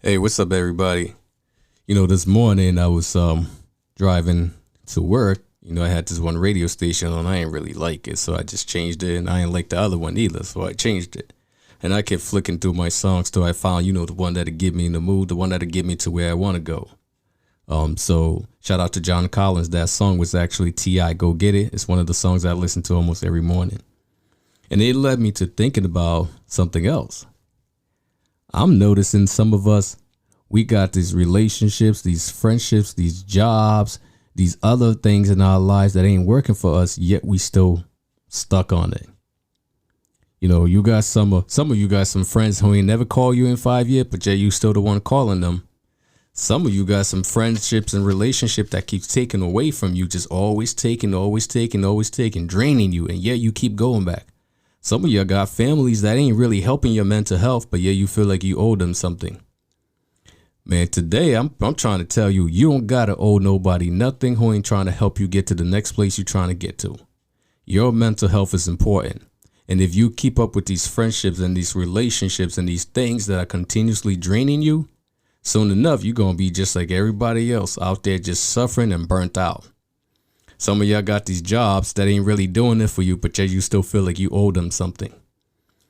Hey, what's up, everybody? This morning I was driving to work. I had this one radio station and I ain't really like it, so I just changed it, and I ain't like the other one either, so I changed it. And I kept flicking through my songs till I found, the one that'll get me in the mood, the one that'll get me to where I want to go. So shout out to John Collins. That song was actually T.I. Go Get It. It's one of the songs I listen to almost every morning. And it led me to thinking about something else. I'm noticing some of us, we got these relationships, these friendships, these jobs, these other things in our lives that ain't working for us, yet we still stuck on it. You got some of you got some friends who ain't never call you in 5 years, but yet you still the one calling them. Some of you got some friendships and relationship that keeps taking away from you, just always taking, draining you, and yet you keep going back. Some of you got families that ain't really helping your mental health, but yet you feel like you owe them something. Man, today I'm trying to tell you, you don't gotta owe nobody nothing who ain't trying to help you get to the next place you're trying to get to. Your mental health is important. And if you keep up with these friendships and these relationships and these things that are continuously draining you, soon enough, you're going to be just like everybody else out there, just suffering and burnt out. Some of y'all got these jobs that ain't really doing it for you, but yet you still feel like you owe them something.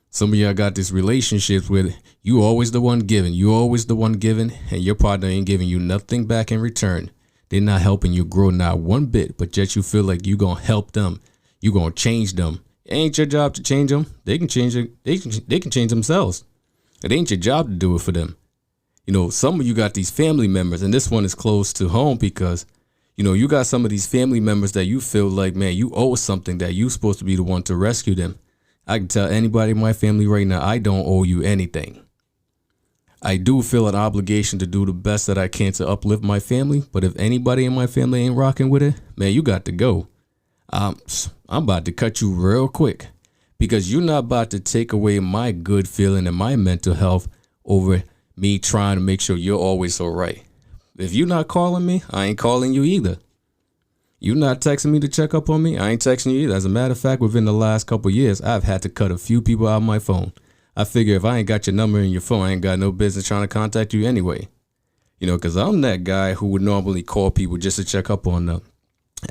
Some of y'all got these relationships where you always the one giving, and your partner ain't giving you nothing back in return. They're not helping you grow not one bit, but yet you feel like you going to help them. You going to change them. It ain't your job to change them. They can change it. They can change themselves. It ain't your job to do it for them. Some of you got these family members, and this one is close to home because, you got some of these family members that you feel like, man, you owe something, that you supposed to be the one to rescue them. I can tell anybody in my family right now, I don't owe you anything. I do feel an obligation to do the best that I can to uplift my family, but if anybody in my family ain't rocking with it, man, you got to go. I'm about to cut you real quick because you're not about to take away my good feeling and my mental health over me trying to make sure you're always all right. If you're not calling me, I ain't calling you either. You're not texting me to check up on me, I ain't texting you either. As a matter of fact, within the last couple of years, I've had to cut a few people out of my phone. I figure if I ain't got your number in your phone, I ain't got no business trying to contact you anyway. Because I'm that guy who would normally call people just to check up on them.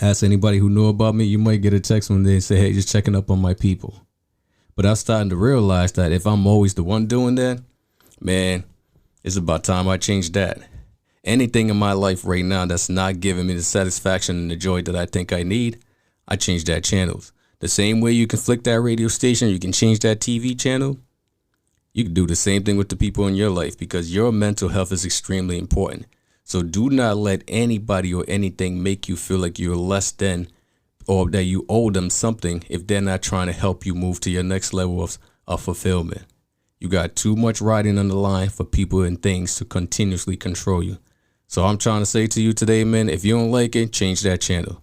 Ask anybody who know about me, you might get a text when they say, hey, just checking up on my people. But I'm starting to realize that if I'm always the one doing that, man, it's about time I change that. Anything in my life right now that's not giving me the satisfaction and the joy that I think I need, I change that channels. The same way you can flick that radio station, you can change that TV channel. You can do the same thing with the people in your life because your mental health is extremely important. So do not let anybody or anything make you feel like you're less than or that you owe them something if they're not trying to help you move to your next level of fulfillment. You got too much riding on the line for people and things to continuously control you. So I'm trying to say to you today, man, if you don't like it, change that channel.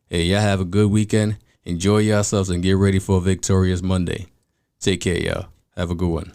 Hey, y'all have a good weekend. Enjoy yourselves and get ready for a victorious Monday. Take care, y'all. Have a good one.